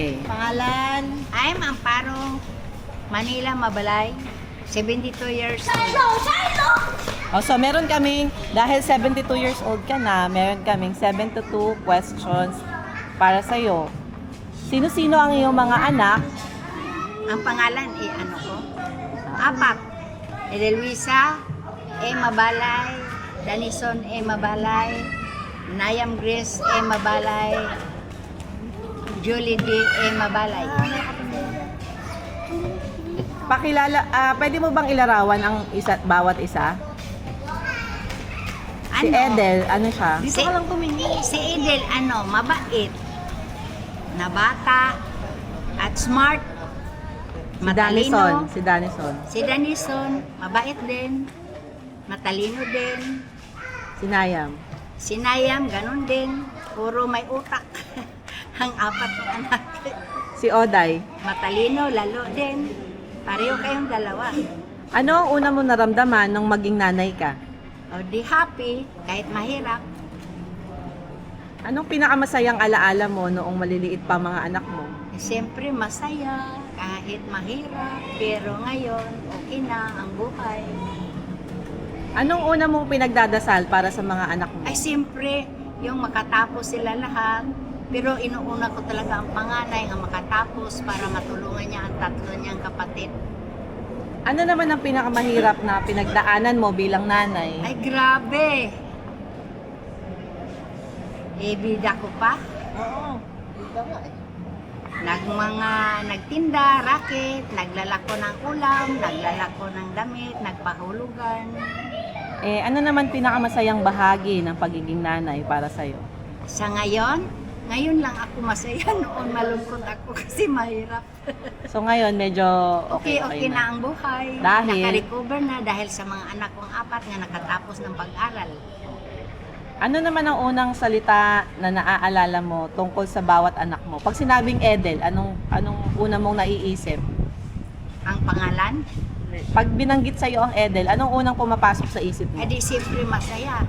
Okay. Pangalan? I'm Amparo Manila Mabalay, 72 years old. So meron kaming, dahil 72 years old ka na, meron kaming 72 questions para sa'yo. Sino-sino ang iyong mga anak? Ang pangalan ano ko? Apat. Edelwisa E. Mabalay, Danison E. Mabalay, Nayam Grace E. Mabalay, Julie D. E. Mabalay. Pwede mo bang ilarawan ang bawat isa? Si Edel, ano siya? Si Edel, mabait, na bata, at smart, matalino. Si Danison. Si Danison, mabait din, matalino din. Si Nayam. Si Nayam, ganun din, puro may utak. Ang apat ng anak. Si Oday. Matalino, lalo din. Pareho kayong dalawa. Ano ang una mo naramdaman nung maging nanay ka? O di happy, kahit mahirap. Anong pinakamasayang alaala mo noong maliliit pa mga anak mo? Siyempre masaya, kahit mahirap. Pero ngayon, okay na ang buhay. Anong una mong pinagdadasal para sa mga anak mo? Ay siyempre, yung makatapos sila lahat. Pero inuuna ko talaga ang panganay ang makatapos para matulungan niya ang tatlo niyang kapatid. Ano naman ang pinakamahirap na pinagdaanan mo bilang nanay? Ay grabe! Bida ko pa. Oo. Dito nga eh. Nagtinda, racket, naglalako ng ulam, naglalako ng damit, nagpahulugan. Ano naman pinakamasayang bahagi ng pagiging nanay para sa'yo? Sa ngayon lang ako masaya. Noon malungkot ako kasi mahirap. So ngayon medyo okay Okay na ang buhay. Dahil? Naka-recover na dahil sa mga anak kong apat na nakatapos ng pag-aral. Ano naman ang unang salita na naaalala mo tungkol sa bawat anak mo? Pag sinabing Edel, anong una mong naiisip? Ang pangalan, Pag binanggit sa'yo ang Edel, anong unang pumapasok sa isip mo? edi siyempre masaya.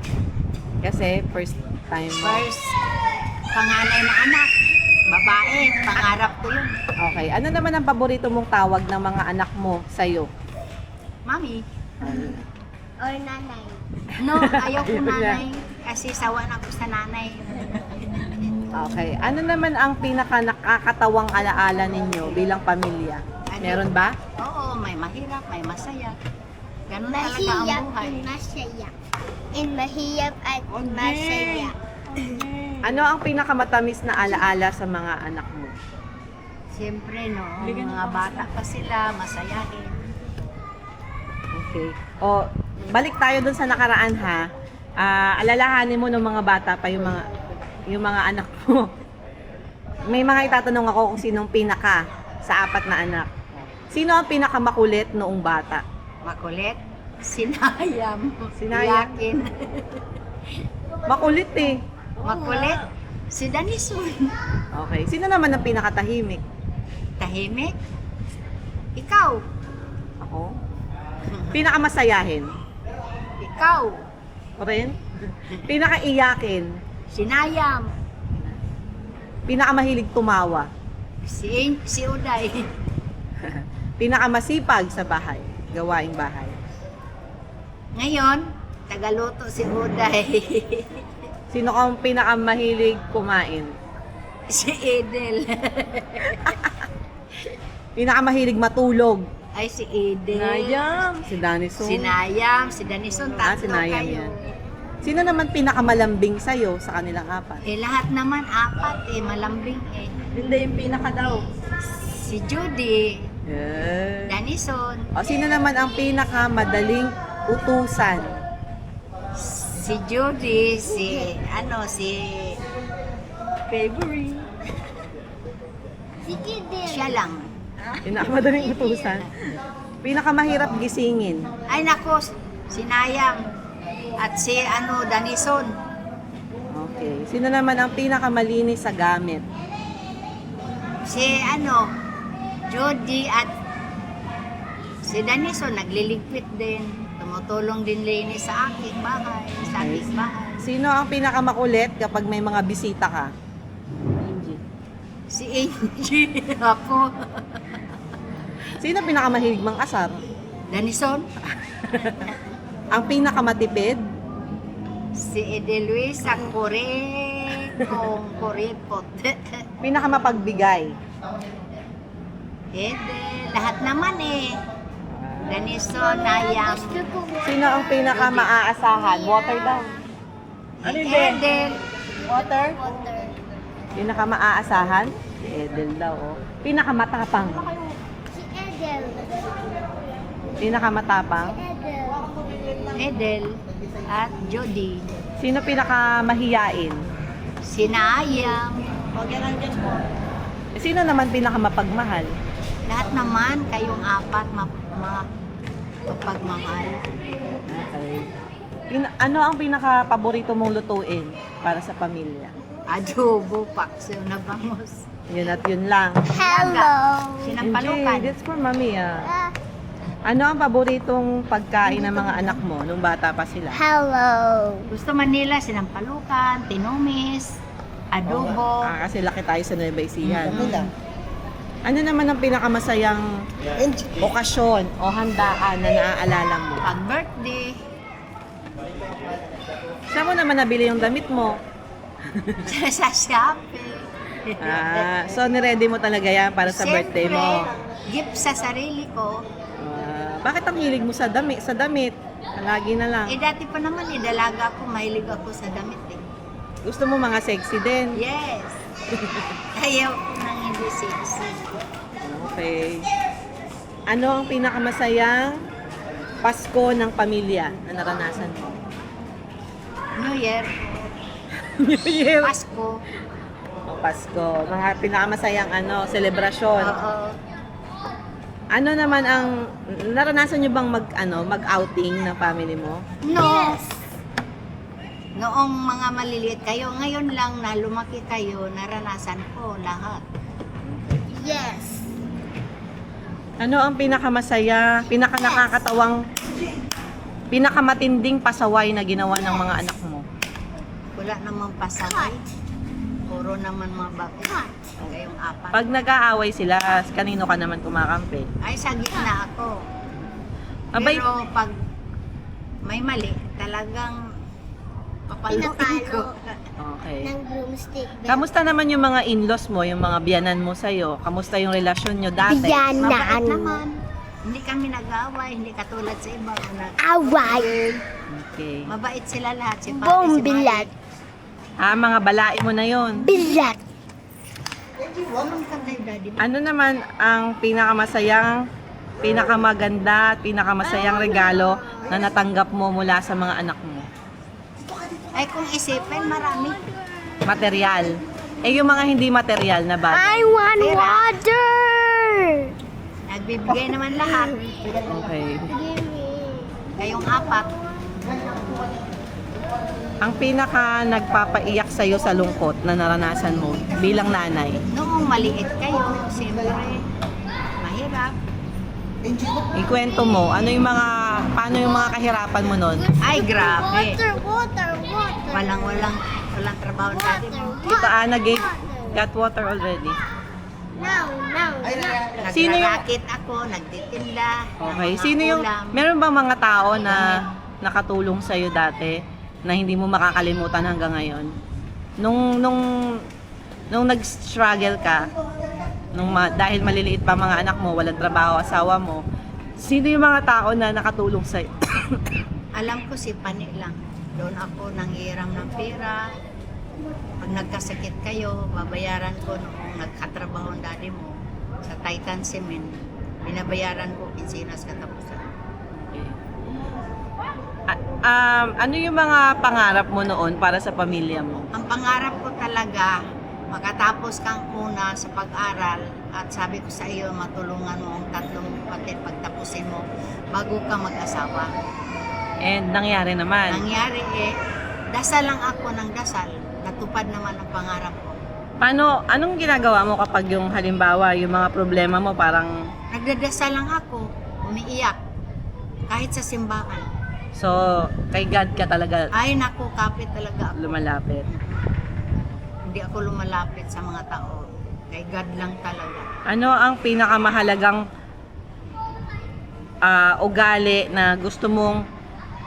Kasi first time mo. First, panganay na anak, babae, pangarap ko yun. Okay. Ano naman ang paborito mong tawag ng mga anak mo sa'yo? Mami. Or nanay. No, ayaw ko nanay. Kasi sawa na ako sa nanay. Okay. Ano naman ang pinaka nakakatawang alaala ninyo bilang pamilya? Meron ba? Oo, may mahirap, may masaya. Ganun talaga ang buhay. Masaya. Mahirap at masaya. Ano ang pinakamatamis na alaala sa mga anak mo? Siyempre, no, mga bata pa sila, masayahin. Okay. O, balik tayo dun sa nakaraan ha. Alalahanin mo ng mga bata pa yung mga anak mo. May mga itatanong ako kung sinong pinaka sa apat na anak. Sino ang pinakamakulit noong bata? Makulit, sinayam, Sinayam. yakin. Makulit eh. Makulit, si Danison. Okay. Sino naman ang pinakatahimik? Tahimik, ikaw. Ako. Pinakamasayahin? Ikaw, Ako rin. Pinakaiyakin? sinayam, Pinakamahilig tumawa? si Uday. Pinakamasipag sa bahay? Gawaing bahay? Ngayon, tagaluto si Uday. Sino kang pinakamahilig kumain? Si Edel. Pinakamahilig matulog? Ay, si Edel. Si Danison? Sinayam, si Danison, tatlo Sinayam kayo. yan. Sino naman pinakamalambing sa'yo sa kanilang apat? Lahat naman apat malambing Hindi yung pinaka daw. Si Judy, Yeah. Danison, O, sino naman ang pinakamadaling utusan? si Judy, si Favorite. Si Kidil. siya lang. Pinakamadaling utusan. Pinakamahirap gisingin. Ay nako, sinayam. At si Danison, Okay. Sino naman ang pinakamalinis sa gamit? si Judy at si Danison nagliligpit din. Tumutulong din linis sa aking bahay, sa aking bahay. Sino ang pinakamakulit kapag may mga bisita ka? Si Angie. Ako. Sino pinakamahilig mang asar? Danison. Ang pinakamatipid? Si Edeluis. Ang kung kuripot. Pinakamapagbigay? Lahat naman eh. Danison, Nayam. Sino ang pinakamaa-asahan? Water daw. Edel. Water? Water. Pinakamaa-asahan? Si Edel daw, oh. Pinakamatapang? Si Edel. Pinakamatapang? Edel. Edel. At Jody. Sino pinakamahiyain? Si Nayam. Sino naman pinakamapagmahal? Lahat naman, kayong apat mapagmahal. Okay. Ano ang pinaka-paborito mong lutuin para sa pamilya? Adobo, paksiw na bangus. Yun at yun lang. Hello. Sinampalukan. Enjoy. That's for mommy, ah. Ah, Ano ang paboritong pagkain ng mga anak mo nung bata pa sila? hello. Gusto man nila sinampalukan, tinumis, adobo. Kasi laki tayo sa Nueva Ecija. Ano naman ang pinakamasayang okasyon o handaan na naaalala mo? Pag birthday, Saan mo naman nabili yung damit mo? sa Shopee. So niready mo talaga yan para sa birthday mo. Siyempre, gift sa sarili ko. Bakit ang hilig mo sa damit? Lagi na lang. Dati pa naman dalaga ako, mahilig ako sa damit eh. Gusto mo mga sexy din? Yes. Ayaw ko nang hindi sexy. Okay. Ano ang pinakamasayang Pasko ng pamilya na naranasan mo? New Year, New Year. Pasko. O Pasko. Mga pinakamasayang selebrasyon. Oo. Ano naman ang naranasan niyo bang mag-outing ng family mo? No. Noong mga maliliit kayo, ngayon lang na lumaki kayo, naranasan ko lahat. Yes. Ano ang pinakamasaya, pinakanakakatawang, pinakamatinding pasaway na ginawa ng mga anak mo? Wala namang pasaway. Puro naman mga bakit. Kayong apat. Pag nag-aaway sila, kanino ka naman kumakampi? Ay, sa gitna ako. Abay, Pero pag may mali, talagang papaluin ko. okay. Ng broomstick. Kamusta naman yung mga in-laws mo, yung mga biyanan mo sa'yo? Kamusta yung relasyon nyo dati? Mabait naman. Hindi kami nag-away, hindi katulad sa iba. Away. Okay. Mabait sila lahat. Si Pati, Bong si bilat. Mga balae mo na yon. Bilat. Anong kantay, Daddy? Ano naman ang pinakamaganda at pinakamasayang regalo na natanggap mo mula sa mga anak mo? Ay, kung isipin, marami. Material. Yung mga hindi material na bagay. I want Pera. water. Nagbibigay naman lahat. Okay. Kayong apat. Ang pinaka nagpapaiyak sa'yo sa lungkot na naranasan mo bilang nanay? Noong maliit kayo, siyempre, mahirap. Ikwento mo, paano yung mga kahirapan mo nun? Ay, grabe. Water. Walang trabaho dati mo. Tita Ana got water already. Now. Sino yung- Nagrarakit ako, nagtitinda. Okay. ng mga Sino yung, ulam. meron bang mga tao na nakatulong sa'yo dati na hindi mo makakalimutan hanggang ngayon? Nung nag-struggle ka, dahil maliliit pa mga anak mo, walang trabaho, asawa mo, sino yung mga tao na nakatulong sa'yo? Alam ko si Pani lang. Doon ako nanghiram ng pera. Pag nagkasakit kayo, babayaran ko noong nagkatrabaho ang daddy mo sa Titan Cement. Binabayaran ko kinsinas katapusan. Ano yung mga pangarap mo noon para sa pamilya mo? Ang pangarap ko talaga, makatapos kang una sa pag-aral at sabi ko sa iyo, matulungan mo ang tatlong kapatid pagtapusin mo bago ka mag-asawa. And nangyari naman. Nangyari dasal lang ako ng dasal. Natupad naman ang pangarap ko. Anong ginagawa mo kapag yung halimbawa, yung mga problema mo parang, Nagdadasal lang ako, umiiyak. Kahit sa simbahan. so, kay God ka talaga Ay naku, kapit talaga ako. lumalapit? Hindi ako lumalapit sa mga tao. Kay God lang talaga. Ano ang pinakamahalagang ugali na gusto mong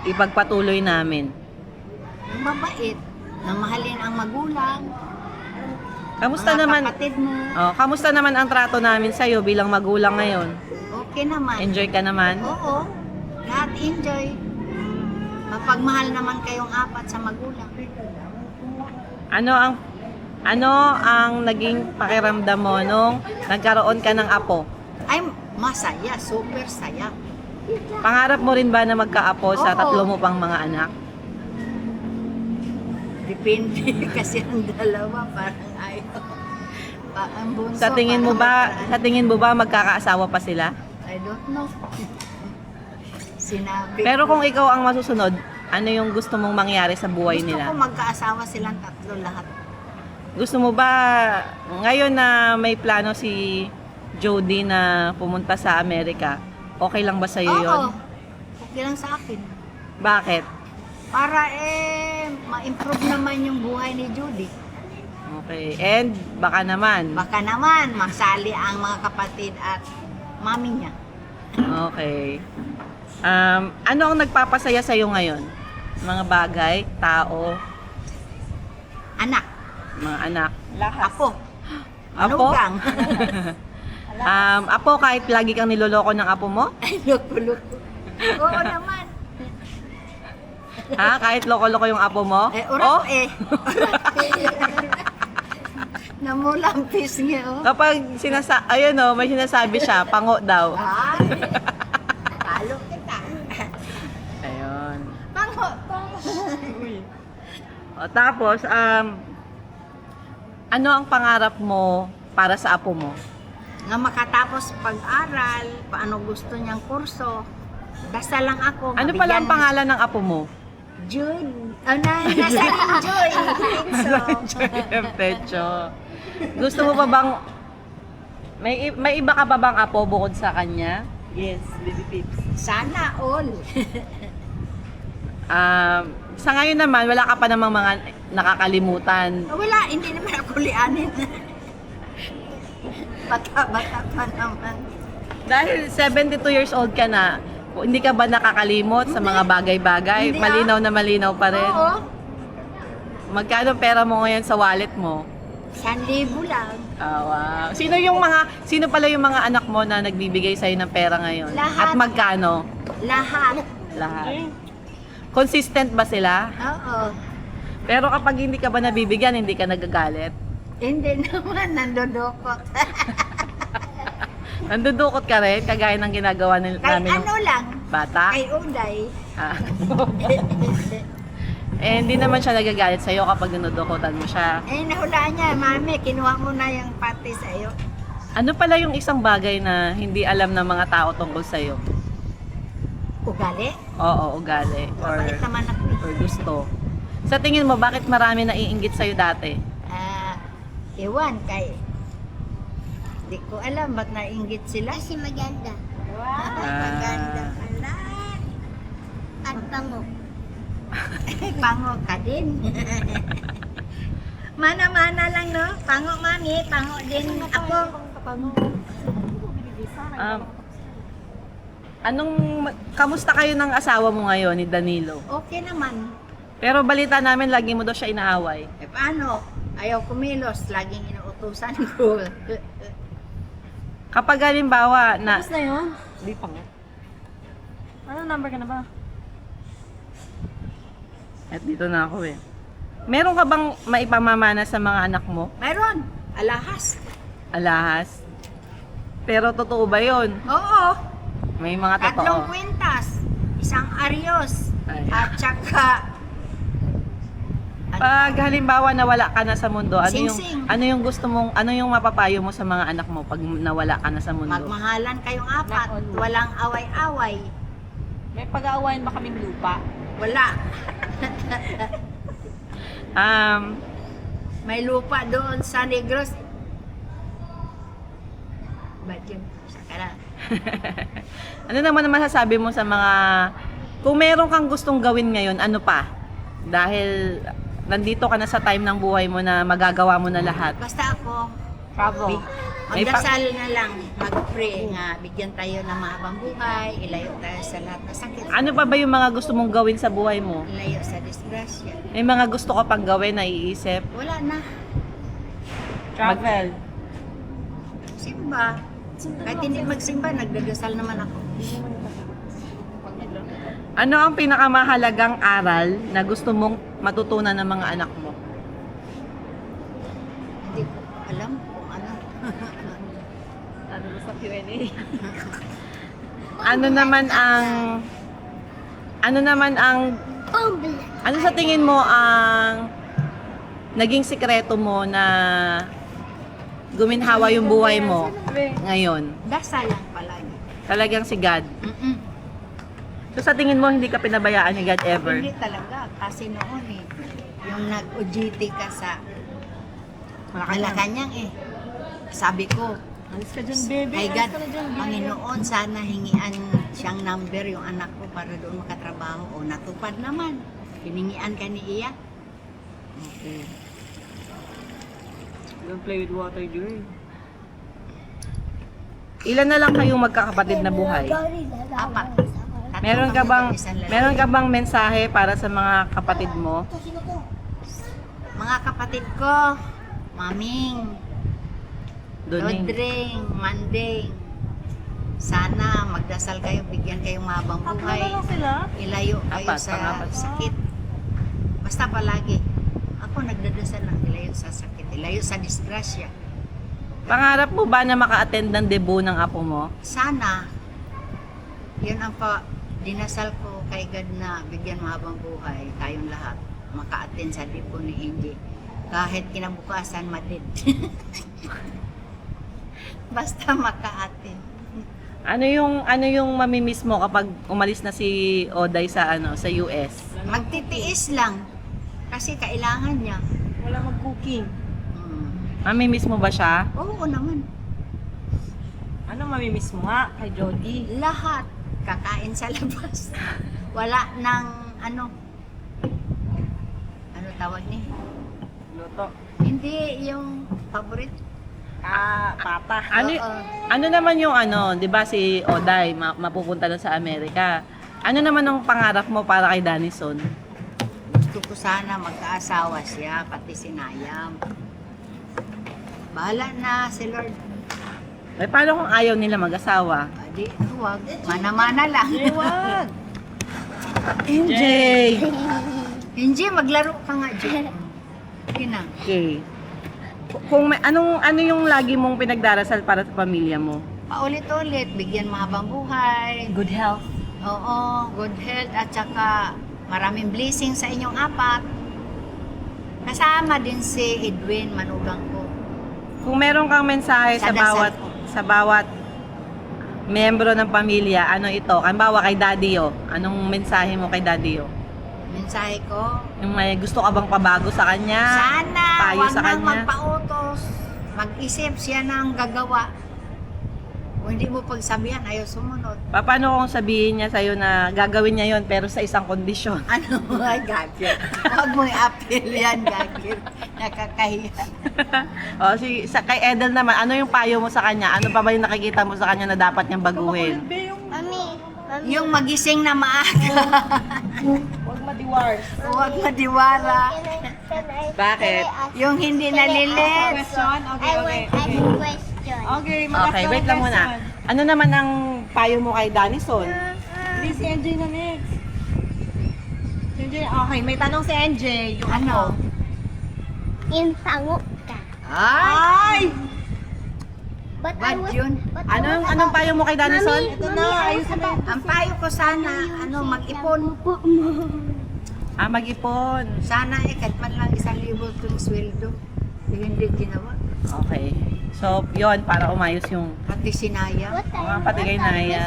ipagpatuloy namin? Yung mabait, na mahalin ang magulang, Kamusta mga naman? kapatid mo. Kamusta naman ang trato namin sa iyo bilang magulang ngayon? Okay naman. Enjoy ka naman? Oo. Lahat enjoy. Mapagmahal naman kayong apat sa magulang. Ano ang naging pakiramdam mo nung nagkaroon ka ng apo? Ay, masaya. Super saya. Pangarap mo rin ba na magkaapo sa Oo. tatlo mo pang mga anak? Depende kasi ang dalawa parang ayaw. Ang bunso, Sa tingin mo parang ba magkakaasawa pa sila? I don't know. Sinabi Pero ko. kung ikaw ang masusunod, ano yung gusto mong mangyari sa buhay Gusto nila? ko magkaasawa silang tatlo lahat. Gusto mo ba, ngayon na may plano si Jody na pumunta sa Amerika, okay lang ba sa'yo yun? Oo. Okay lang sa akin. Bakit? Para ma-improve naman yung buhay ni Judy. Okay. And baka naman. Baka naman masali ang mga kapatid at mami niya. Okay. Ano ang nagpapasaya sa'yo ngayon? Mga bagay, tao, Anak, mga anak. apo, Apo? manugang. Apo, kahit lagi kang niloloko ng apo mo? Ay, loko-loko. Oo naman. Ha? Kahit loko-loko yung apo mo? Urap Namulampis nga, oh. Kapag may sinasabi siya, pango daw. Ah, talo kita. Ayun. Pango. Tapos, ano ang pangarap mo para sa apo mo? Nga makatapos pag-aral, paano gusto niyang kurso. Basta lang ako. Ano pala ang pangalan ng apo mo? Jude. Nasa rin Joy. Pecho. Gusto mo pa bang may iba ka pa bang apo bukod sa kanya? Yes, baby pips. Sana all. Sa ngayon naman, wala ka pa namang mga nakakalimutan. Wala, hindi naman ako lianin. Bata-bata pa naman. Dahil 72 years old ka na, hindi ka ba nakakalimot sa mga bagay-bagay? Hindi, Malinaw na malinaw pa rin. Oo. Magkano pera mo ngayon sa wallet mo? 1,000 lang. Wow. Sino pala yung mga anak mo na nagbibigay sa'yo ng pera ngayon? Lahat. At magkano? Lahat. Lahat. Consistent ba sila? Oo. Pero kapag hindi ka ba nabibigyan, hindi ka nagagalit? Hindi naman, nandodokot. Nandudukot ka rin, kagaya ng ginagawa Kay namin ng ano lang, bata? kay Uday. Ah. Hindi naman siya nagagalit sa'yo kapag dinudukutan mo siya. Nahulaan niya, mami, kinuha mo na yung pati sa'yo. Ano pala yung isang bagay na hindi alam ng mga tao tungkol sa'yo? Ugali? Oo, ugali. Mabait naman ako. Or gusto. Sa tingin mo, bakit marami naiinggit sa'yo dati? Ewan, kay... Di ko alam, ba't nainggit sila? Kasi maganda. Wow, maganda pala. At pango. Pango ka din. Mana-mana lang, no? Pango, mami. Pango din ako. Kamusta kayo ng asawa mo ngayon ni Danilo? Okay naman. Pero balita namin, lagi mo daw siya inaaway. Paano? Ayaw kumilos. Laging inuutusan ko. Kapag halimbawa na... Tapos na yun? Hindi pa nga. Ano number ka na ba? At dito na ako eh. Meron ka bang maipamamana sa mga anak mo? Mayroon. Alahas. Alahas? Pero totoo ba yun? Oo. May mga Tatlong totoo. kwintas. Isang aryos. Ay. At saka... Pag halimbawa nawala ka na sa mundo, Sing-sing. ano yung gusto mong, ano yung mapapayo mo sa mga anak mo pag nawala ka na sa mundo? Magmahalan kayong apat. Nakon. Walang away-away. May pag-aawayan ba kaming lupa? Wala. Um, May lupa doon sa Negros. Ba't yun? Saka na. ano naman ang masasabi mo sa mga, kung meron kang gustong gawin ngayon, ano pa? Dahil nandito ka na sa time ng buhay mo na magagawa mo na lahat. Basta ako, Travel. Magdasal na lang, mag-pray nga, bigyan tayo ng mahabang buhay, ilayo tayo sa lahat na sakit. Ano pa ba yung mga gusto mong gawin sa buhay mo? Ilayo sa disgrasya. May mga gusto ka pang gawin na iisip? Wala na. Travel. Simba. Kahit hindi magsimba, nagdadasal naman ako. Ano ang pinakamahalagang aral na gusto mong matutunan ng mga anak mo? Hindi ko alam kung ano. Ano sa Q&A? Ano naman ang ano sa tingin mo ang naging sikreto mo na guminhawa yung buhay mo ngayon? Dasal lang palagi. Talagang si God. Mm-mm. So sa tingin mo hindi ka pinabayaan ni God ever? Hindi talaga. Kasi noon eh, yung nag-OJT ka sa Malacanang eh. Sabi ko, Alis ka dyan, baby. kay Alis God, ka na dyan, baby. Panginoon, sana hingian siyang number yung anak ko para doon makatrabaho. O natupad naman. Hiningian ka ni Iya. Okay. Don't play with water, Joy. Ilan na lang kayong magkakapatid na buhay? 4. Meron ka bang mensahe para sa mga kapatid mo? Mga kapatid ko, Maming, Doning. Lodring, Manding, sana magdasal kayo, bigyan kayong mahabang buhay. Ano sila? Ilayo kayo Apat, sa pangapat. sakit. Basta palagi. Ako nagdadasal lang, ilayo sa sakit, ilayo sa disgrasya. Pangarap mo ba na maka-attend ng debut ng apo mo? Sana, yun ang dinasal ko kay God na bigyan mahabang buhay, tayong lahat, maka-attend sa dipo ni Indy. Kahit kinabukasan, madid. Basta maka-attend. Ano yung mamimiss mo kapag umalis na si Oday sa US? Magtitiis lang. Kasi kailangan niya. Wala mag-cooking. Mamimiss mo ba siya? Oo naman. Ano mamimiss mo nga kay Jody? Lahat kakain sa labas. Wala nang ano tawag niya? Luto. Hindi yung favorite. Pata. Ano naman yung 'di ba si Oday mapupunta na sa Amerika? Ano naman ang pangarap mo para kay Danison? Gusto ko sana magkaasawa siya, pati si Nayam. Bahala na si Lord. Eh, paano kung ayaw nila mag-asawa? Di, huwag. Mana-mana lang. Wag. MJ! Hindi, maglaro ka nga, Jay. Okay na. Okay. Kung may, ano yung lagi mong pinagdarasal para sa pamilya mo? Paulit-ulit, bigyan mahabang buhay. Good health. Oo, good health at saka maraming blessing sa inyong apat. Kasama din si Edwin, manugang ko. Kung meron kang mensahe Sa dasal ko. sa bawat membro ng pamilya, ano ito? Halimbawa kay Daddy anong mensahe mo kay Daddy Mensahe ko, Yung may gusto ka bang pabago sa kanya? sana payo wag sa nang kanya? magpautos. Mag-isip siya ng gagawa. Kung hindi mo pagsabihan, ayaw sumunod. Paano kung sabihin niya sa'yo na gagawin niya yon pero sa isang kondisyon? Ano? Ay, gagir. Huwag mo i-appeal yan, gagir. Nakakahiya. Kay Edel naman, ano yung payo mo sa kanya? Ano pa ba yung nakikita mo sa kanya na dapat niyang baguhin? Mami, Yung magising na maaga. Huwag madiwars. Huwag madiwara. Bakit? Yung hindi nalilit. Question? Okay, I okay. want a question. Okay, Okay, wait lang muna. Ano naman ang payo mo kay Danison? Hindi, si NJ na next. Si NJ, okay, may tanong si NJ. Yung Ano? Intango ka. Ay! But Bad yun. Anong payo mo kay Danison? Ito na, ayusin na. Ang payo ko sana, mag-ipon. Mag-ipon. Sana kahit man lang 1,000 kung sweldo. Hindi ginawa. Okay. So, yon para umayos yung Pati sinaya. Mga pati kay Naya.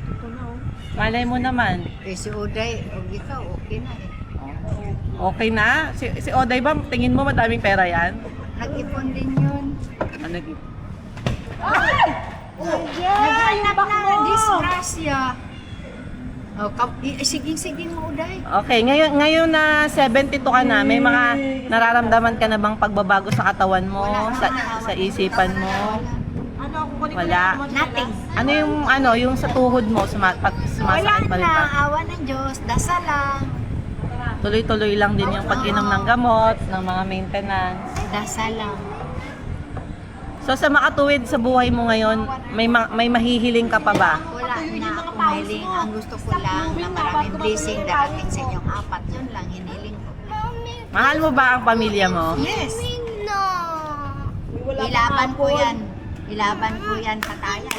Ito na, oh. Malay mo naman. Si Uday, o ikaw, okay na eh. Okay na? Si Oday ba, tingin mo madaming pera yan? Nag-ipon din yun. Ano? Naghanap na ng disgrasya. Oh, sige mo, Uday. Okay, ngayon na 72 ka na, may mga nararamdaman ka na bang pagbabago sa katawan mo, sa isipan mo? Ano, kukunin ko Wala. na yung Nothing. Yung sa tuhod mo, Wala sumasakit pa rin na, ba? awa ng Diyos, dasal lang. Tuloy-tuloy lang din yung pag-inom ng gamot, ng mga maintenance. Dasal lang. So sa makatuwid sa buhay mo ngayon, may mahihiling ka pa ba? Wala na ako mahiling. Ang gusto ko lang na maraming blessing darating sa inyong apat. Yun lang, hiniling ko. Mahal mo ba ang pamilya mo? Yes. No. Ilaban ko yan. Ilaban ko yan sa tayan.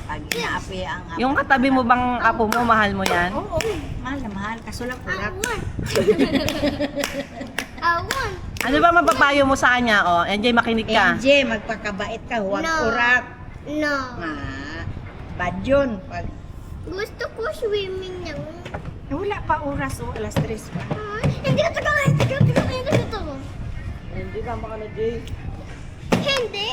Pag inaapi ang apat. Yung katabi mo bang apo mo, mahal mo yan? Oo, mahal na mahal. Kasulak-ulak. I want. Ano ba mapapayo mo sa kanya? O, NJ, makinig ka. MJ, magpakabait ka. Huwag No. urat. No. Bad yun. Pag, Gusto ko swimming na. wala pa oras. Alas 3 pa. Hindi ko ito gawin. Hindi ko ito. NJ, tama ka na, Jay. Hindi.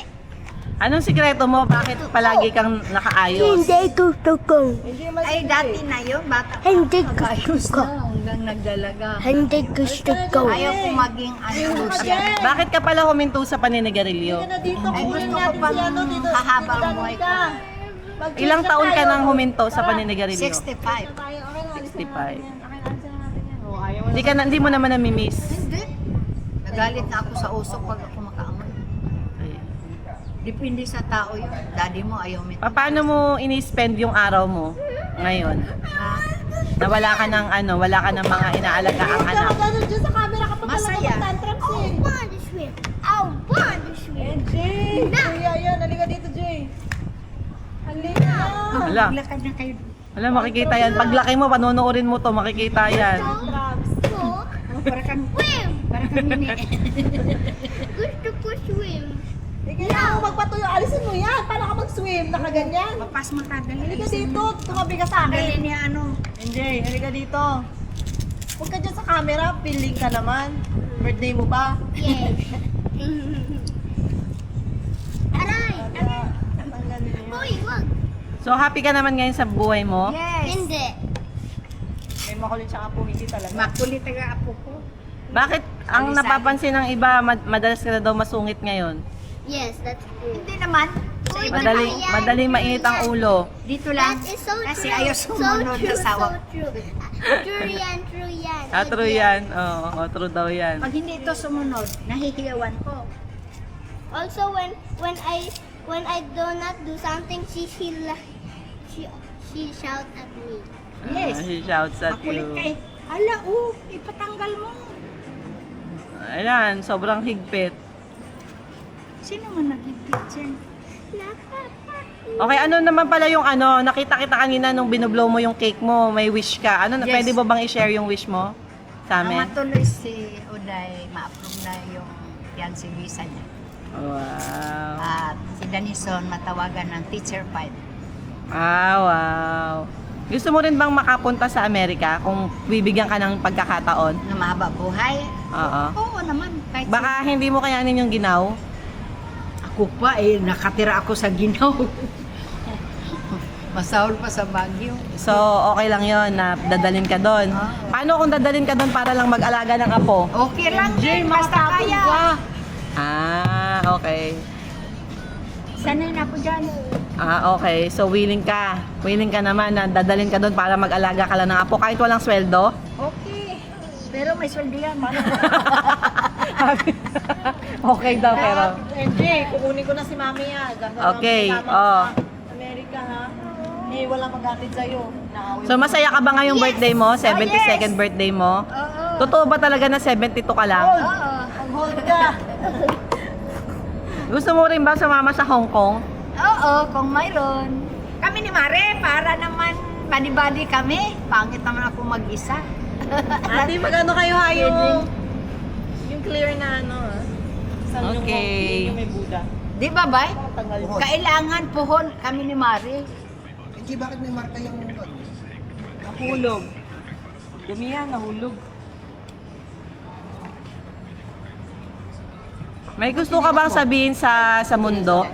Anong sikreto mo? Bakit palagi kang nakaayos? gusto ko. Ay, dati na yun. Bata pa. Hindi Ayos na. Hanggang nagdalaga. Hindi gusto ko. Ayaw ko maging siya. Bakit ka pala huminto sa paninigarilyo? dito, Ay, kukunin gusto ko natin pang si ano dito. hahabang buhay ko. Ilang taon ka nang huminto sa paninigarilyo? 65. 65. Oh, ayaw mo. Hindi mo naman namimiss. Hindi. Nagalit na ako sa usok pag ako makaamoy. Depende sa tao yun. Daddy mo ayaw may Paano mo ini-spend yung araw mo ngayon? Na wala ka ng mga inaalagaan anak. Ano dyan sa camera kapag Masaya. tantrums I eh. want to swim. I want to swim. Jay! Kuya, yan. Halika dito, Jay. Halika. Wala. Maglakad na kayo. Wala, makikita yan. Paglaki mo, panonoorin mo to, makikita yan. Tantrums. So, Para kami, swim. para kami ni... Gusto ko swim. Hindi na ako magpatuyo. Alisin mo yan. Paano ka mag-swim? Nakaganyan. Papas mo ka, dali. Halika dito. Tumabi ka sa Dali akin. niya ano. NJ, halika dito. Huwag ka dyan sa camera. Feeling ka naman. Birthday mo ba? Yes. Aray. Tanggalin mo yan. Uy, wag. So, happy ka naman ngayon sa buhay mo? Yes. Hindi. May makulit siya po. Hindi talaga. Makulit ang apo ko. Bakit ang Sali-sali. napapansin ng iba, madalas ka na daw masungit ngayon? Yes, that's true. Hindi naman. Sa Uy, iba Madaling mainit ang ulo. Dito lang. That is so Kasi true. ayaw sumunod so na sawa. So true. True yan, true yan. True yan. Oo, true daw yan. Pag hindi ito sumunod, nahihiyawan ko. Also, when I do not do something, she shout at me. Yes. She shouts at Makulit ka you. eh. Ala, ipatanggal mo. Ayan, sobrang higpit. Sino man nagigit dyan? Okay, ano naman pala yung nakita kita kanina nung binublow mo yung cake mo, may wish ka. Yes. Pwede ba bang i-share yung wish mo sa Ang amin? matuloy si Uday, ma-approve na yung fiancé visa niya. Wow. At si Danison matawagan ng teacher 5. Wow. Gusto mo rin bang makapunta sa Amerika kung bibigyan ka ng pagkakataon? Na mahaba buhay? Oo. Oo naman. Kahit Baka hindi mo kayanin yung ginaw? ako pa nakatira ako sa Ginaw. Masahol pa sa Baguio. So, okay lang yon na dadalhin ka doon. Paano kung dadalhin ka doon para lang mag-alaga ng apo? Okay lang din, basta kaya. Okay. Sanay na ako dyan. Okay. So, willing ka. Willing ka naman na dadalhin ka doon para mag-alaga ka lang ng apo kahit walang sweldo? Okay. Pero may sweldo yan. Okay daw, pero... NJ, kukunin ko na si Mami yan. Okay, Sa Amerika, ha? Hindi, wala maghatid sa'yo. Naawin So, masaya ka ba ngayong birthday mo? 72nd birthday mo? Oo. Totoo ba talaga na 72 ka lang? Oo. Ang hold ka. Gusto mo rin ba sumama sa Hong Kong? Oo, kung mayroon. Kami ni Mare, para naman badi-badi kami. Pangit naman ako mag-isa. Ate, magano kayo ha yung clear na ha? Okay. Yung may Buddha. Di ba, bay? Tanggal mo. Kailangan puhon kami ni Mare. Hindi, bakit may marka yung Nahulog. Dumi yan, nahulog. May gusto ka bang sabihin sa mundo?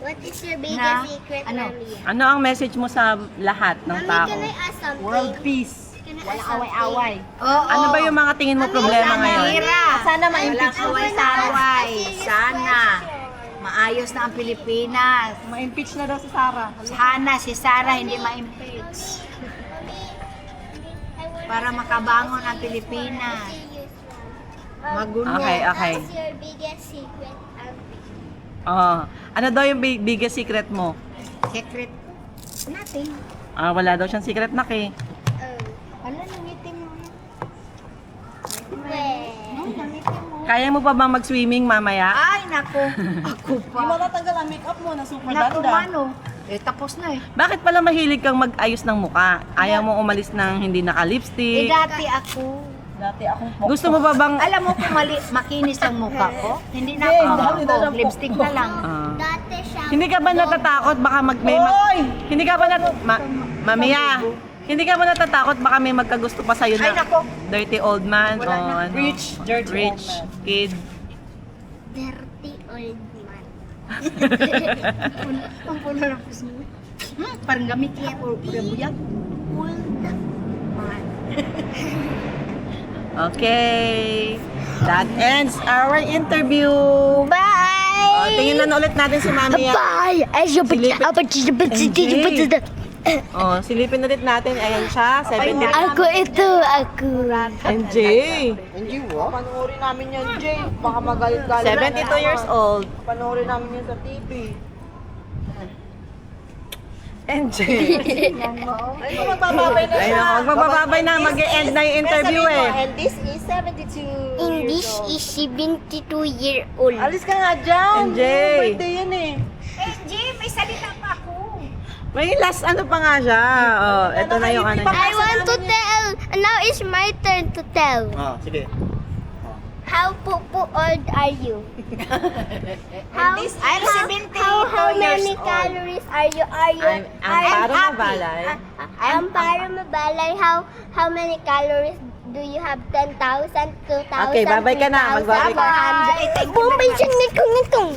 What It's your biggest Na, secret, ano? Mommy. Ano ang message mo sa lahat ng Mommy, tao? can I ask something? World peace. Can I Walang ask something? away-away. Oo. Ano ba yung mga tingin mo problema ngayon? Pira. Sana ma-impeach Walang away-saway. Sana. Maayos na ang Pilipinas. Ma-impeach na daw si Sarah. Sana si Sarah hindi ma-impeach. Para makabangon ang Pilipinas. Magulo. Okay. What's your biggest secret, Auntie? Oh, ano daw yung biggest secret mo? Secret. Nothing. Wala daw siyang secret na eh. Wala, nangitim mo. Kaya mo pa bang mag-swimming mamaya? Ay, nako. Ako Hindi mo pa. natanggal ang makeup mo na super Nako, ganda. mano. Tapos na eh. Bakit pala mahilig kang mag-ayos ng muka? Ayaw mo umalis ng hindi naka-lipstick? Dati ako. Dati akong Gusto mo ba bang... Alam mo kung makinis ang mukha ko? Hindi na Hindi, ako dami na lang lipstick na lang. Ah. Dati siya. Hindi ka ba natatakot baka hindi ka ba Mamiya, hindi ka ba natatakot baka may magkagusto pa sa'yo Ay, na nako. dirty old man o Wala na. ano? Rich, dirty old Rich man. kid. Dirty old man. Ang puno ng puso. Parang gamit niya po. Buyag. Okay. That ends our interview. Bye! Tingnan na ulit natin si Mamiya. Bye! Silipin ulit natin. Ayan siya, 70. Ako ito, ako. NJ. Hindi, wow. Panoorin namin yan, Jay. Baka magalit-galit. 72 years old. Panoorin namin yan sa TV. NJ. Ay, magbababay na Ay siya. nako, magbababay na. Mag-e-end na yung interview Sabihin mo, eh. And this is 72 English years old. is 72-year-old. Alis ka nga dyan. NJ. Birthday yan eh. Jay, may salita pa ako. May last ano pa nga siya. Oh, ito na yung ano niya. I want to tell. Now it's my turn to tell. Sige. How old are you? How, I'm 72 how years many old. calories are you? Are you? Amparo happy. Mabalay. Amparo Mabalay. How many calories do you have? 10,000, 2,000, Okay, babay ka na. 3,000, Magbabay ka. 400. Thank you Bombay very siya nitong.